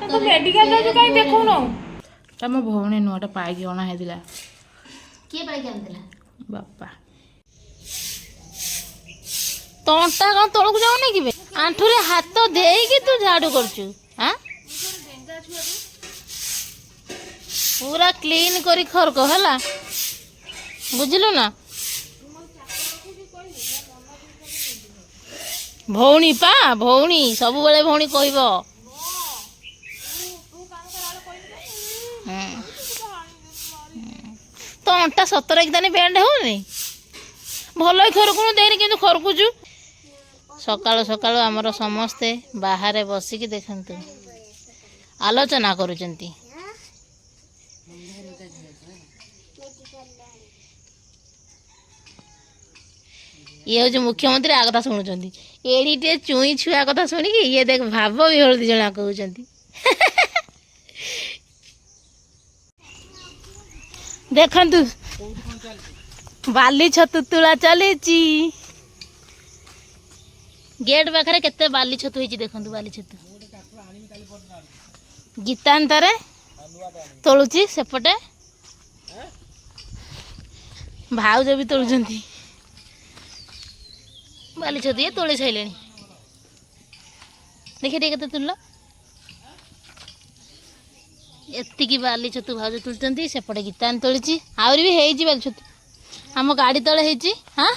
तो मेडिकल जाऊ काई देखौनो तम भौणी नुआटा पाइकी अणा हेदिला के पाइकी आनतिला बापा तंटा कौन तलक जाऊनी कि आंठुरे हाथ देकी तू झाड़ू करचु हां पूरा क्लीन करी खरक हला बुझिलु ना भौणी पा भौणी सब बेले भौणी कहबो तो अंटा सतर एकदम बेंड होनी भल खरकुनु देनी कि खरकुचु सकाळु सकाळु आमर समस्ते बाहर बसिकी देखंतु आलोचना करुचंती ये हूँ मुख्यमंत्री आ कथा शुणुंट एड़ीटे चुई छुआ कथा शुणिकी ये देख भाव भी हलदी जना कहते देखंतु बाली छतु तुला चली गेट पाखे केते बाली छतु होती देखंतु बाली छतु गीतांतरे तोलुची सेपटे भाउज भी तोलुचंती बाली छतु ये तोली सारे देखिए टे के तुल एतिकी बाली छतु भाउज तुलचंती सेपटे गीतान तोली आहरी भी है बाली छतु आम गाड़ी तले है हाँ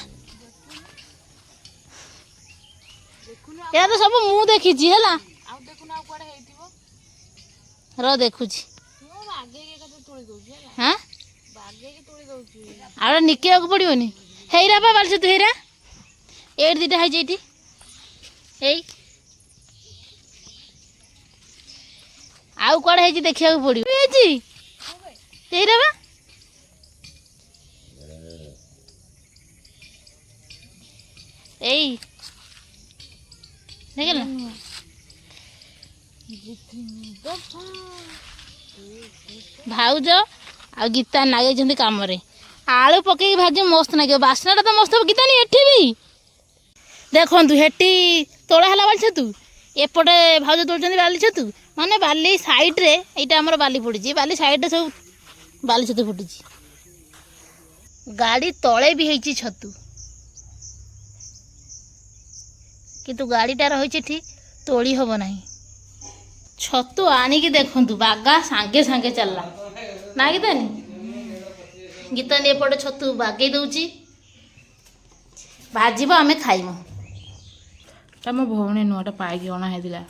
या तो सब मु देखी है रो देखुची हाँ आड़ निके पड़ोनी हेरा बा बाली छतु हेरा एट दीटा है आउ कड़े है देखा पड़ो बा एई देखला भाउज आ गीता नागे काम आलू पकई भाजी मस्त लगे बासनाटा तो मस्त गीता नहीं एठी भी देखु हेटी तोड़ा है बाली छतु एपटे भाउज तोड़ बाली छतु माने बाली साइड रे एटा हमर बाली फुटी बाली साइड रे सब बाली छतु फुटी गाड़ी तले भी है छतु किंतु गाड़ीटा रही ठीक तोड़ी हम ना छतु आणिकी देखु बागा सांगे सांगे चलला ना गीतानी गीतानी एपटे छतु बागई दौची भाजब आम खाइमु तम भौणी नुआटा पाइकी अणा हेदिला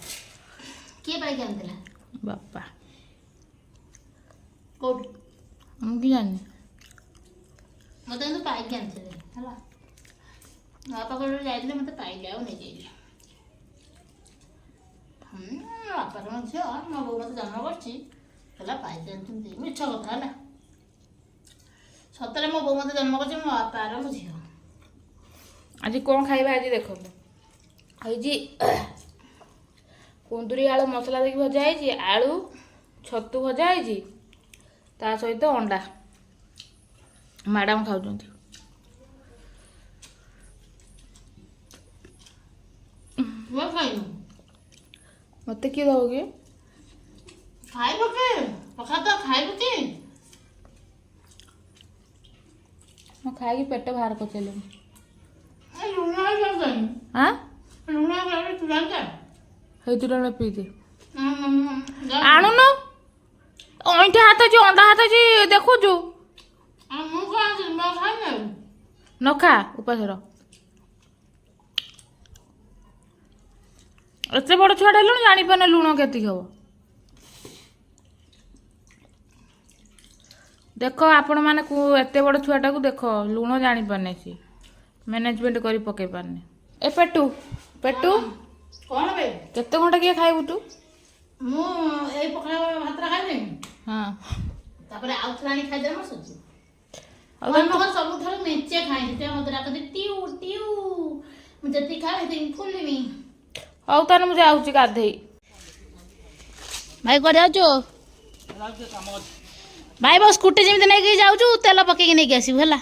किए पाइकी आनतिला बापा कोड हम की जानी मते तो पाइकी आनतिले हला बापा को जाइले मते पाइले आ नै जाइले बापा को छ म बो मते जन्म करछि हला पाइके आनतुंती मिछ कथा हला सतरे मो बो मते जन्म करछि मो बापा रो बुझियो आज कौन खाइबा आज देखो जी कुंदुरी आलू मसला देकी भजा है आलू छतु भजा है ता सहित अंडा मैडम खाऊ मत किए दबे खाइब के पका तो खाइब के मैं खाई पेट बाहर कर चलू लुना जाई हाँ लुना जाई तू जानता है तुरा पी दे आणु न ओंठे हाथ जी अंडा हाथ जी देखो जो मु खाई न खा उपास रह एत बड़ छुआ हेलु जापारे लुण केती हम देख आपण मैंने एत बड़ छुआटा को देख लुण जापारे सी मैनेजमेंट करी पकई पारने ए पेटू पेटू कौन बे केते घंटा किए खाइबू तू मु ए पकड़ा भात खाइबे हां तापर आउ थरानी खाइ दे मस अब हम सब थर मेचे खाइ ते मत राख दे टिउ टिउ मु जति खाइ दे फुलमी हौ ताने मुझे आउची गाधेई भाई कर जाऊ भाई बस स्कूटी जेमिति नै के जाऊ तेल पके के नै के आसी होला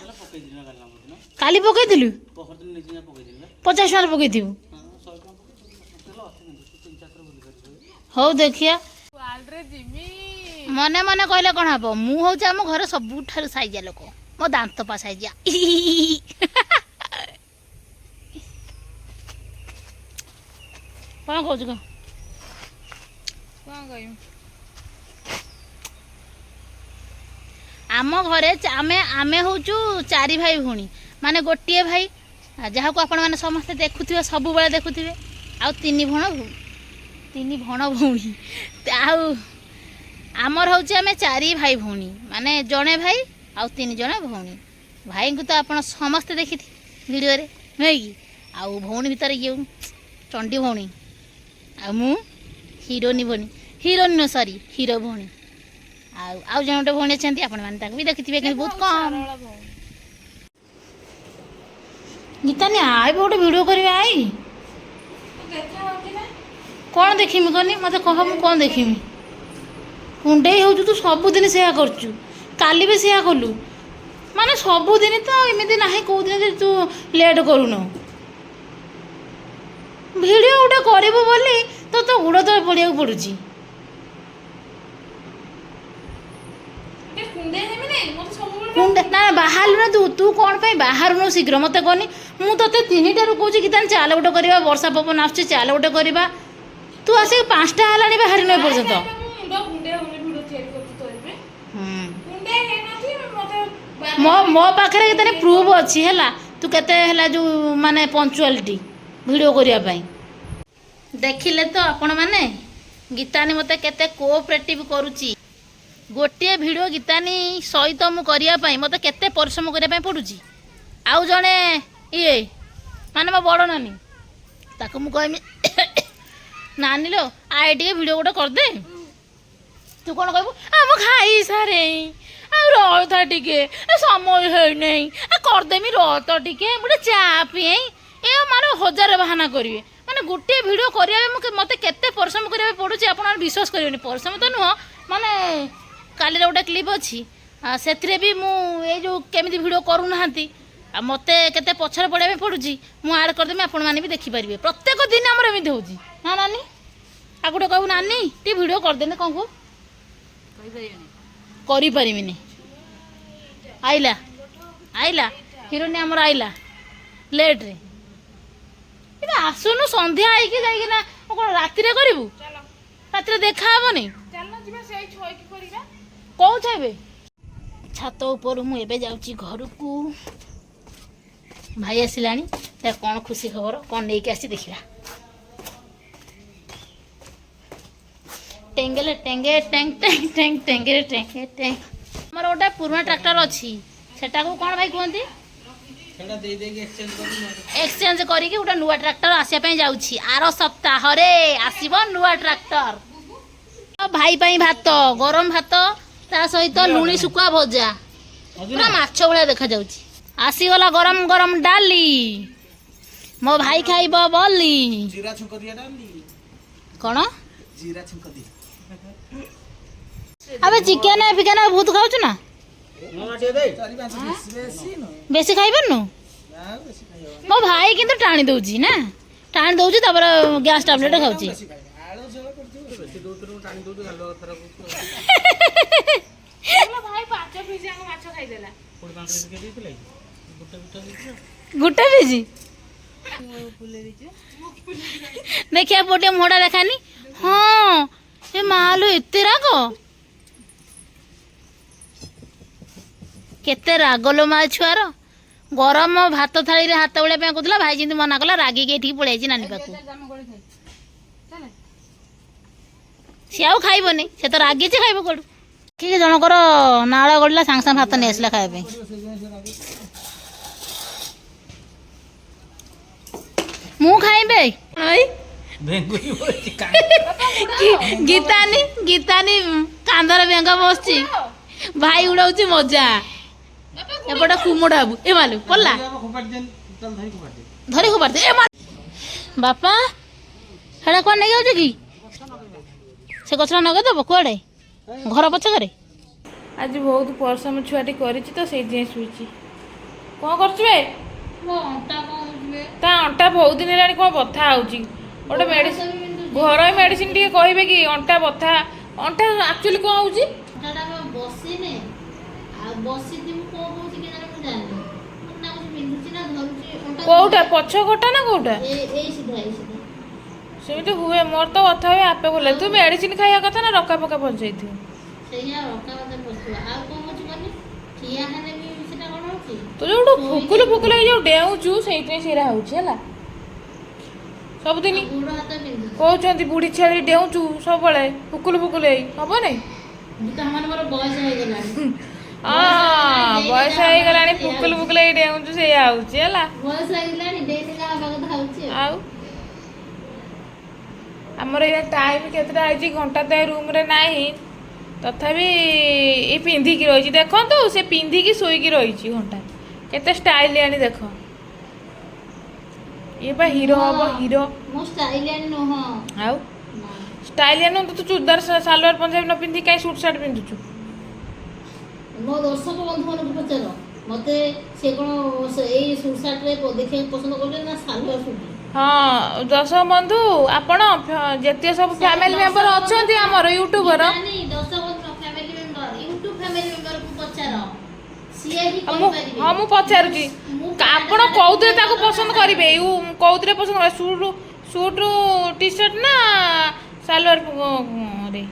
काली पके दिलु 50 टका पके दिबु हौ देखिया ମନେ ମନେ କହିଲେ କ'ଣ ହବ? ମୁଁ ହେଉଛି ଆମ ଘରେ ସବୁଠାରୁ ସାଇଜିଆ ଲୋକ। ମୋ ଦାନ୍ତ ପା ସାଇଜିଆ। କ'ଣ କହୁଛୁ କହ? କ'ଣ କହିବି? ଆମ ଘରେ ଆମେ ହେଉଛୁ 4 ଭାଇ ଭଉଣୀ, ମାନେ ଗୋଟିଏ ଭାଇ ଯାହାକୁ ଆପଣମାନେ ସମସ୍ତେ ଦେଖୁଥିବେ, ସବୁବେଳେ ଦେଖୁଥିବେ, ଆଉ 3 ଭଣ ଭଉଣୀ। ଆଉ ଆମର ହେଉଛି ଆମେ 4 ଭାଇ ଭଉଣୀ, ମାନେ ଜଣେ ଭାଇ ଆଉ 3 ଜଣ ଭଉଣୀ। ଭାଇଙ୍କୁ ତ ଆପଣ ସମସ୍ତେ ଦେଖିଥିବେ ଭିଡ଼ିଓରେ, ନୁହେଁ କି? ଆଉ ଭଉଣୀ ଭିତରେ ଇଏ ଚଣ୍ଡୀ ଭଉଣୀ, ଆଉ ମୁଁ ହିରୋଇନ୍ ଭଉଣୀ, ହିରୋ ଭଉଣୀ। ଆଉ ଜଣେ ଗୋଟେ ଭଉଣୀ ଅଛନ୍ତି, ଆପଣମାନେ ତାକୁ ବି ଦେଖିଥିବେ, କିନ୍ତୁ ବହୁତ କମ୍। ଗୀତାନି ଆଇ ଗୋଟେ ଭିଡ଼ିଓ କରିବେ ଆଇ। କ'ଣ ଦେଖିମି କହନି? ମୋତେ କହ, ମୁଁ କ'ଣ ଦେଖିମି? କୁଣ୍ଡେଇ ହେଉଛୁ ତୁ, ସବୁଦିନ ସେୟା କରୁଛୁ, କାଲି ବି ସେୟା କଲୁ, ମାନେ ସବୁଦିନ ତ ଏମିତି ନାହିଁ କେଉଁଦିନ ଯେ ତୁ ଲେଟ୍ କରୁନୁ। ଭିଡ଼ିଓ ଗୋଟେ କରିବୁ ବୋଲି ତ ଗୋଡ଼ ତଳେ ପଡ଼ିବାକୁ ପଡ଼ୁଛି। ନା ବାହାରିଲୁ ନା ତୁ କ'ଣ ପାଇଁ ବାହାରୁନୁ ଶୀଘ୍ର ମୋତେ କହନି? ମୁଁ ତତେ 3ଟାରୁ କହୁଛି କି ତାହେଲେ ଚାଲ ଗୋଟେ କରିବା, ବର୍ଷା ପବନ ଆସୁଛି, ଚାଲ ଗୋଟେ କରିବା। ତୁ ଆସିକି 5ଟା ହେଲାଣି ବାହାରିନୁ ଏ ପର୍ଯ୍ୟନ୍ତ। ମୋ ପାଖରେ କେତେ ପ୍ରୁଫ୍ ଅଛି ହେଲା, ତୁ କେତେ ହେଲା ଯେଉଁ ମାନେ ପଞ୍ଚୁଆଲିଟି ଭିଡ଼ିଓ କରିବା ପାଇଁ। ଦେଖିଲେ ତ ଆପଣମାନେ ଗୀତାନି ମୋତେ କେତେ କୋଅପରେଟିଭ୍ କରୁଛି। ଗୋଟିଏ ଭିଡ଼ିଓ ଗୀତାନି ସହିତ ମୁଁ କରିବା ପାଇଁ ମୋତେ କେତେ ପରିଶ୍ରମ କରିବା ପାଇଁ ପଡ଼ୁଛି। ଆଉ ଜଣେ ଇଏ ମାନେ ମୋ ବଡ଼ ନାନୀ, ତାକୁ ମୁଁ କହିବି ନାନୀ ଲୋ ଆଏ ଟିକେ ଭିଡ଼ିଓ ଗୋଟେ କରିଦେ। ତୁ କ'ଣ କହିବୁ? ମୁଁ ଖାଇସାରେ, ଆଉ ରହ ଟିକେ, ସମୟ ହେଇନାହିଁ, କରିଦେମି ରହ ତ ଟିକେ, ଗୋଟେ ଚା ପିଏ। ଏ ମାନେ 1000 ବାହାନା କରିବେ। ମାନେ ଗୋଟିଏ ଭିଡ଼ିଓ କରିବା ପାଇଁ ମୋତେ କେତେ ପରିଶ୍ରମ କରିବା ପାଇଁ ପଡ଼ୁଛି, ଆପଣ ବିଶ୍ୱାସ କରିବେନି। ପରିଶ୍ରମ ତ ନୁହଁ, ମାନେ କାଲିର ଗୋଟେ କ୍ଲିପ୍ ଅଛି, ସେଥିରେ ବି ମୁଁ ଏଇ ଯେଉଁ କେମିତି ଭିଡ଼ିଓ କରୁନାହାନ୍ତି, ଆଉ ମୋତେ କେତେ ପଛରେ ପଡ଼ିବା ପାଇଁ ପଡ଼ୁଛି, ମୁଁ ଆଡ଼୍ କରିଦେବି, ଆପଣମାନେ ବି ଦେଖିପାରିବେ। ପ୍ରତ୍ୟେକ ଦିନ ଆମର ଏମିତି ହେଉଛି। ହଁ ନାନୀ, ଆଉ ଗୋଟେ କହିବୁ ନାନୀ ଟିକେ ଭିଡ଼ିଓ କରିଦେନେ, କ'ଣ କୁହ? କରିପାରିବିନି। ଆଇଲା ହିରୋଇନ୍ ଆମର ଆଇଲା ଲେଟ୍ରେ। ଏବେ ଆସୁନୁ, ସନ୍ଧ୍ୟା ହେଇକି ଯାଇକିନା କ'ଣ ରାତିରେ କରିବୁ? ରାତିରେ ଦେଖା ହେବନି। କହୁଛ ଏବେ ଛାତ ଉପରୁ ମୁଁ ଏବେ ଯାଉଛି ଘରକୁ। ଭାଇ ଆସିଲାଣି, କ'ଣ ଖୁସି ଖବର, କ'ଣ ନେଇକି ଆସିଛି ଦେଖିବା। ଟେଙ୍ଗେଲେ ଟେଙ୍ଗେ ଟେଙ୍ଗ ଟେଙ୍ଗ ଟେଙ୍ଗ ଟେଙ୍ଗେରେ ଟେଙ୍ଗେ ଟେଙ୍ଗ। ଆମର ଗୋଟେ ପୁରୁଣା ଟ୍ରାକ୍ଟର ଅଛି, ସେଟାକୁ କ'ଣ ଭାଇ କୁହନ୍ତି? ଏକ୍ସଚେଞ୍ଜ କରିକି ଗୋଟେ ନୂଆ ଟ୍ରାକ୍ଟର ଆସିବା ପାଇଁ ଯାଉଛି। ଆର ସପ୍ତାହରେ ଆସିବ ନୂଆ ଟ୍ରାକ୍ଟର। ଭାଇ ପାଇଁ ଭାତ, ଗରମ ଭାତ, ତା ସହିତ ଲୁଣି ଶୁଖୁଆ ଭଜା, ପୁରା ମାଛ ଭଳିଆ ଦେଖାଯାଉଛି। ଆସିଗଲା ଗରମ ଗରମ ଡାଲି, ମୋ ଭାଇ ଖାଇବ ବୋଲି। କ'ଣ ଆବେ ଚିକେନ ଫିକେନ ବହୁତ ଖାଉଛୁ ନା? ବେଶୀ ଖାଇପାରୁନୁ? ମୋ ଭାଇ କିନ୍ତୁ ଟାଣି ଦଉଛି ନା, ଟାଣି ଦଉଛି, ତାପରେ ଗ୍ୟାସ୍ ଟାବଲେଟ୍ ଖାଉଛି। ଗୋଟେ ପିସ୍ ଦେଖିବା ଗୋଟେ ମୋଡ଼ା ଦେଖାନି। ହଁ ଏ ମାଲୋ ଏତେ ରାଗ, କେତେ ରାଗ ଲୋ ମା ଛୁଆର। ଗରମ ଭାତ ଥାଳିରେ ହାତ ବଳିବା ପାଇଁ କହୁଥିଲା, ଭାଇ ଯେମିତି ମନା କଲା, ରାଗିକି ଏଠିକି ପଳେଇ ଆଇଛି ନାନୀ ପାଖକୁ। ସିଏ ଆଉ ଖାଇବନି, ସେ ତ ରାଗିଛି, ଖାଇବ କୋଉଠୁ? କିଏ ଜଣଙ୍କର ନାଳ ଗଡ଼ିଲା, ସାଙ୍ଗେ ସାଙ୍ଗେ ଭାତ ନେଇ ଆସିଲା ଖାଇବା ପାଇଁ। ମୁଁ ଖାଇବେ ଗୀତାନି କାନ୍ଧର ବେଙ୍ଗ ବସିଛି, ଭାଇ ଉଡାଉଛି ମଜା। ଏପଟେ କୁମୁଡା ବାବୁ ଏ ମାଲୁ ପଡିଲା, ଧରି ଖୋପାଡ଼ି ଦେ। ବାପା ହେଟା କୁଆଡ଼େ ନେଇ ଯାଉଛି କି? ସେ ଗଛଟା ନଗେଇଦେବ କୁଆଡ଼େ? ଘର ପଛକରେ। ଆଜି ବହୁତ ପରିଶ୍ରମ ଛୁଆଟି କରିଛି ତ ସେଇଥିପାଇଁ ଶୋଇଛି। କ'ଣ କରୁଛୁ ବେ? ତା ଅଣ୍ଟା ବହୁତ ଦିନ ହେଲାଣି କ'ଣ ବଥା ହେଉଛି। ଗୋଟେ ମେଡ଼ିସିନ, ଘରୋଇ ମେଡ଼ିସିନ ଟିକେ କହିବେ କି? ଅଣ୍ଟା ବଥା, ଅଣ୍ଟା ଆକ୍ଚୁଆଲି କ'ଣ ହେଉଛି? ବସିଥିବୁ କଣ କହୁଛି କି ମୁଁ ଜାଣିନି ମତେ ଲାଗୁଛି ବିନ୍ଧୁଛି ନା ଧରୁଛି ଅଣ୍ଟା କୋଉଟା ପଛ ଗୋଟା ନା କୋଉଟା? ଏଇ ସିଧା ସେମିତି ହୁଏ, ମୋର ତ କଥା ହୁଏ ଆପେ ଭଲ। ତୁ ମେଡିସିନ ଖାଇବା କଥା ନା ରକା ପକା ପଞ୍ଚାଇଥିବ। ସେଇଆ ରକା ମତେ ପଶିବ। ଆଉ କଣ ହଉଛି କହନି ଠିଆ ହେଲେ ବି ସେଟା କଣ ହଉଛି ତୁ ଯୋଉଠୁ ଫୁକୁଲୁ ଏଇ ଯୋଉ ଡେଉଁଛୁ ସେଇଥିପାଇଁ ସେଇରା ହଉଛି ହେଲା। ସବୁଦିନ ଗୋଡ଼ ହାତ ବିନ୍ଧୁଛି। କହୁଛନ୍ତି ବୁଢୀ ଛେଳି ଡେଉଁଛୁ ସବୁବେଳେ ଫୁକୁଲୁ ଏଇ ହବ ନାଇଁ? ତାମାନଙ୍କର ବୟସ ହେଇଗଲାଣି। ବୟସ ହେଇଗଲାଣି ଫୁକୁଲୁ ଏଇ ଡେଉଁଛୁ ସେଇଆ ହଉଛି ହେଲା। ବୟସ ହେଇଗଲାଣି ଡେଲି ଯାହା ହବା କଥା ହଉଛି ଆଉ ଆମର ଏଇଟା ଟାଇମ୍ କେତେଟା ହେଇଛି ଘଣ୍ଟା ତ ରୁମ୍ରେ ନାହିଁ, ତଥାପି ଏ ପିନ୍ଧିକି ରହିଛି ଦେଖନ୍ତୁ। ସେ ପିନ୍ଧିକି ଶୋଇକି ରହିଛି ଘଣ୍ଟା। କେତେ ଷ୍ଟାଇଲ ଆଣି ଦେଖ। ଇଏ ବା ହିରୋ ହବ ହିରୋ। ମୁଁ ଷ୍ଟାଇଲିଆଣି ନୁହଁ। ଆଉ ଷ୍ଟାଇଲିଆ ନୁହଁ ତୁ ଚୁଡ଼ିଦାର ସାଲୱାର ପଞ୍ଜାବୀ ନ ପିନ୍ଧି କାହିଁ ସୁଟ୍ ସାର୍ଟ ପିନ୍ଧୁଛୁ? ମୋ ଦର୍ଶକ ବନ୍ଧୁମାନଙ୍କୁ ପଚାର ମତେ ସେ କଣ ଏଇ ସୁଟ୍ ସାର୍ଟରେ ଦେଖିବାକୁ ପସନ୍ଦ କରୁଛନ୍ତି ନା ସାଲୱାର ସୁଟ୍? ହଁ ଦର୍ଶକ ବନ୍ଧୁ ଆପଣ ଯେତିକ ସବୁ ଫ୍ୟାମିଲି ମେମ୍ବର ଅଛନ୍ତି ଆମର ୟୁଟ୍ୟୁବର, ହଁ ମୁଁ ପଚାରୁଛି ଆପଣ କୋଉଥିରେ ତାକୁ ପସନ୍ଦ କରିବେ? କୋଉଥିରେ ପସନ୍ଦ କରିବେ? ସୁଟ୍ ଟି ସାର୍ଟ ନା ସାଲୱାର ରେ?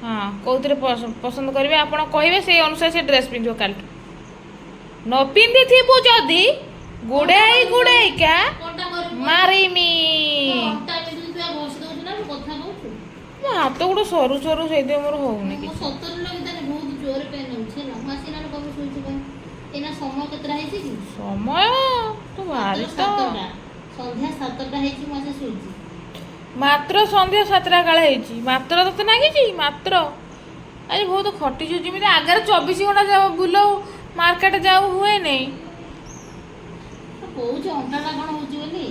ହଁ କୋଉଥିରେ ପସନ୍ଦ କରିବେ ଆପଣ କହିବେ, ସେଇ ଅନୁସାରେ ସେ ଡ୍ରେସ୍ ପିନ୍ଧିବ କାଲିଠୁ। ନ ପିନ୍ଧିଥିବୁ ଯଦି ଗୁଡେଇକା ମାରିମି। ମୋ ହାତ ଗୋଡ଼ ସରୁ ସେଇଥିପାଇଁ ମୋର ହଉନି କିଛି। ସମୟ ତୁ ଭାରି ତ ସନ୍ଧ୍ୟା 7ଟା ହେଇଛି ମୁଁ ଆସି ଶୋଇଛି। ମାତ୍ର ସନ୍ଧ୍ୟା 7ଟା କାଳେ ହେଇଛି। ମାତ୍ର ତତେ ନାଗିଛି ମାତ୍ର। ଆଜି ବହୁତ ଖଟିଛୁ, ଯେମିତି ଆଗରେ 24 ଘଣ୍ଟା ଯାଉ ବୁଲଉ ମାର୍କେଟ ଯାଉ ହୁଏ ନାଇଁ। କହୁଛି ଅଣ୍ଟାଟା କଣ ହଉଛି ବୋଲି।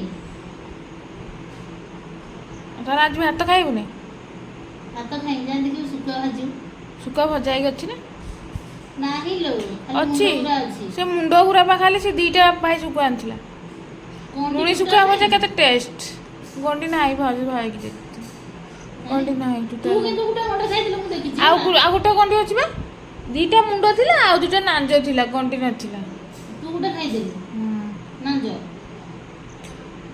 ଧର ଆଜି ଭାତ ଖାଇବୁନି? ଭାତ ଖାଇ ଯାଆନ୍ତି କି ଶୁଖୁଆ ଭାଜିବୁ। ଶୁଖୁଆ ଭଜା ହେଇକି ଅଛି ନା? ନାହିଁ ଲୋ, ଅଛି। ସେ ମୁଣ୍ଡ ଗୁରା ବା ଖାଲି ସେ ଦିଟା ଭାଇ ଶୁଖୁଆ ଆଣିଥିଲା। ଲୁଣି ଶୁଖୁଆ ଭଜା କେତେ ଟେଷ୍ଟ। ଗଣ୍ଡି ନାହିଁ ଭାଉଜ ଭାଇକି ଦେଖି ଗଣ୍ଡି ନାହିଁ ଆଉ ଗୋଟେ ଗଣ୍ଡି ଅଛି ବା। ଦିଟା ମୁଣ୍ଡ ଥିଲା ଆଉ ଦିଟା ନାଞ୍ଜ ଥିଲା, ଗଣ୍ଡି ନଥିଲା। ତୁ ଗୋଟେ ଖାଇଦେଲୁ ନାଞ୍ଜ।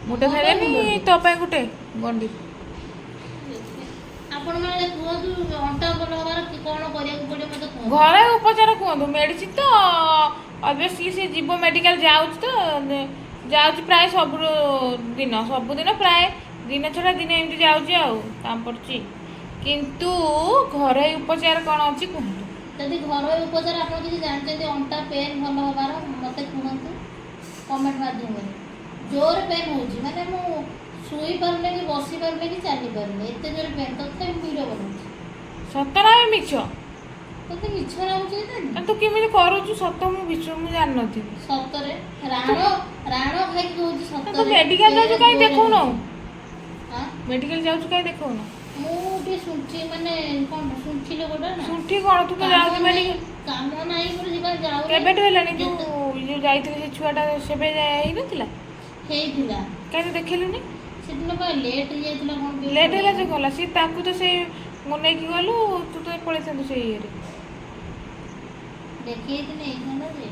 ଗୋଟେ ଖାଇଲେନି ତୋ ପାଇଁ ଗୋଟେ ଗଣ୍ଡି। ଆପଣ ମାନେ କୁହନ୍ତୁ ଅଣ୍ଟା ଭଲ ହବାର କଣ କରିବାକୁ ପଡ଼ିବ ମତେ କୁହନ୍ତୁ। ଘରୋଇ ଉପଚାର କୁହନ୍ତୁ। ମେଡିସିନ ତ ଅବଭିୟସଲି ସେ ଯିବ ମେଡିକାଲ ଯାଉଛି ତ ଯାଉଛି ପ୍ରାୟ ସବୁଦିନ ପ୍ରାୟ ଦିନ ଛଡ଼ା ଦିନ ଏମିତି ଯାଉଛି ଆଉ କାମ ପଡ଼ୁଛି। କିନ୍ତୁ ଘରୋଇ ଉପଚାର କ'ଣ ଅଛି କୁହନ୍ତୁ? ଯଦି ଘରୋଇ ଉପଚାର ଆପଣ କିଛି ଜାଣିଛନ୍ତି ଅଣ୍ଟା ପେନ୍ ଭଲ ହବାର ମତେ କୁହନ୍ତୁ କମେଣ୍ଟ ମାଧ୍ୟମରେ। ଜୋର ପେନ୍ ହେଉଛି ମାନେ ମୁଁ ଶୋଇ ପାରୁନି କି ବସି ପାରୁନି କି ଚାଲି ପାରୁନି, ଏତେ ଜୋର ପେନ୍ ତଥାପି ଭିଡ଼ିଓ ବନଉଛି। ସତ ନା ମିଛ? ତତେ ମିଛ ଲାଗୁଛି ତୁ କେମିତି କରୁଛୁ? ସତ ମୁଁ ଜାଣିନଥିବି। ସତରେ ରାଣ ଖାଇକି କହୁଛି ସତରେ। ତୁ ମେଡିକାଲ ଯାଉଛୁ କାହିଁ ଦେଖଉନ? ମେଡିକାଲ ଯାଉଛୁ କାହିଁ ଦେଖଉନ? ମୁଁ ଟିକେ ଶୁଣ୍ଠି ମାନେ କ'ଣ ଶୁଣ୍ଠି ଲୋକଟା ନା। ଶୁଣ୍ଠି କ'ଣ? ତୁ ତ ଯାଉଛୁ ମେଡିକାଲ। କାମ ନାହିଁ ବୋଲି ଯିବା ଯାଉ। କେବେଠୁ ହେଲାଣି? ଯୋଉ ଯାଇଥିଲେ ସେ ଛୁଆଟା ସେବେ ହେଇନଥିଲା? ହେଇଥିଲା। କାହିଁ ଦେଖିଲୁନି? ସେଦିନ ପାଇଁ ଲେଟ୍ ହେଇଯାଇଥିଲା। କ'ଣ ଲେଟ୍ ହେଲା ଯେ ଗଲା ସିଏ ତାକୁ ତ ସେଇ ନେଇକି ଗଲୁ, ତୁ ତ ପଳେଇଥାନ୍ତୁ ସେଇ ଇଏରେ। ଦେଖେଇଥିଲେ ହେଇଥାନ୍ତା ଯେ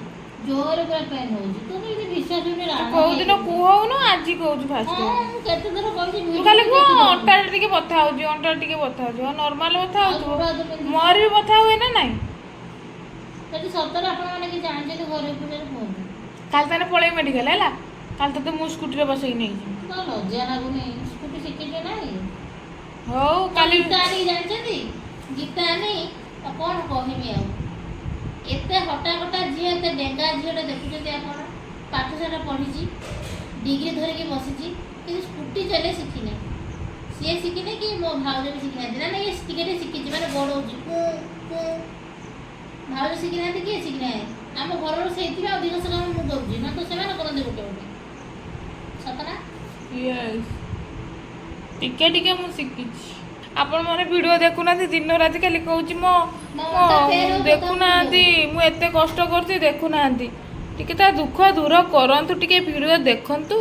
ଜୋରରେ ପୁରା ପେନ୍ ହେଉଛି। ତୁ ଯଦି ବିଶ୍ୱାସ ହଉନି କୋଉଦିନ କୁହଉନୁ, ଆଜି କହୁଛୁ ଫାଷ୍ଟ। ମୁଁ କେତେ ଥର କହିଛି ତୁ ଖାଲି କୁହ ଅଣ୍ଟାଟା ଟିକେ ବଥା ହେଉଛି, ଅଣ୍ଟାଟା ଟିକେ ବଥା ହେଉଛି। ନର୍ମାଲ ବଥା ହେଉଥିବ, ମୋର ବି ବଥା ହୁଏ ନା ନାଇଁ? ଯଦି ସତରେ ଆପଣମାନେ କିଛି ଜାଣିଛନ୍ତି ଘରୋଇ ଉପଚାର କୁହନ୍ତୁ। କାଲି ତାହେଲେ ପଳେଇ ମେଡିକାଲ ହେଲା। କାଲି ତତେ ମୁଁ ସ୍କୁଟିରେ ବସେଇକି ନେଇଯିବି। ଲଜ୍ଜା ଲାଗୁନି? ସ୍କୁଟି ଶିଖିଛ ନାହିଁ? ହଉ କାଲି ଗୀତା ଆଣିକି ଜାଣିଛନ୍ତି? ଗୀତା ଆଣି କ'ଣ କହିବି ଆଉ। ଏତେ ହଟା ଝିଅ, ଏତେ ଡେଙ୍ଗା ଝିଅଟା ଦେଖୁଛନ୍ତି ଆପଣ। ପାଠଶାଠ ପଢ଼ିଛି, ଡିଗ୍ରୀ ଧରିକି ବସିଛି, କିନ୍ତୁ ସ୍କୁଟି ଚଲେଇ ଶିଖିନି। ସିଏ ଶିଖିନି କି ମୋ ଭାଉଜ ବି ଶିଖିନାହାନ୍ତି। ନା ଇଏ ଟିକେ ଶିଖିଛି ମାନେ ବଡ଼ଉଛି। ଭାଉଜ ଶିଖିନାହାନ୍ତି, କିଏ ଶିଖିନାହାନ୍ତି? ଆମ ଘରର ସେଇଥିପାଇଁ ଅଧିକାଂଶ କାମ ମୁଁ କରୁଛି ନା ତ ସେମାନେ କରନ୍ତି ଗୋଟେ ସତ ନା? ଟିକେ ମୁଁ ଶିଖିଛି। ଆପଣ ମାନେ ଭିଡ଼ିଓ ଦେଖୁନାହାନ୍ତି, ଦିନ ରାତି ଖାଲି କହୁଛି ମୋ ଦେଖୁନାହାନ୍ତି, ମୁଁ ଏତେ କଷ୍ଟ କରୁଛି ଦେଖୁନାହାନ୍ତି। ଟିକେ ତା ଦୁଃଖ ଦୂର କରନ୍ତୁ, ଟିକେ ଭିଡ଼ିଓ ଦେଖନ୍ତୁ।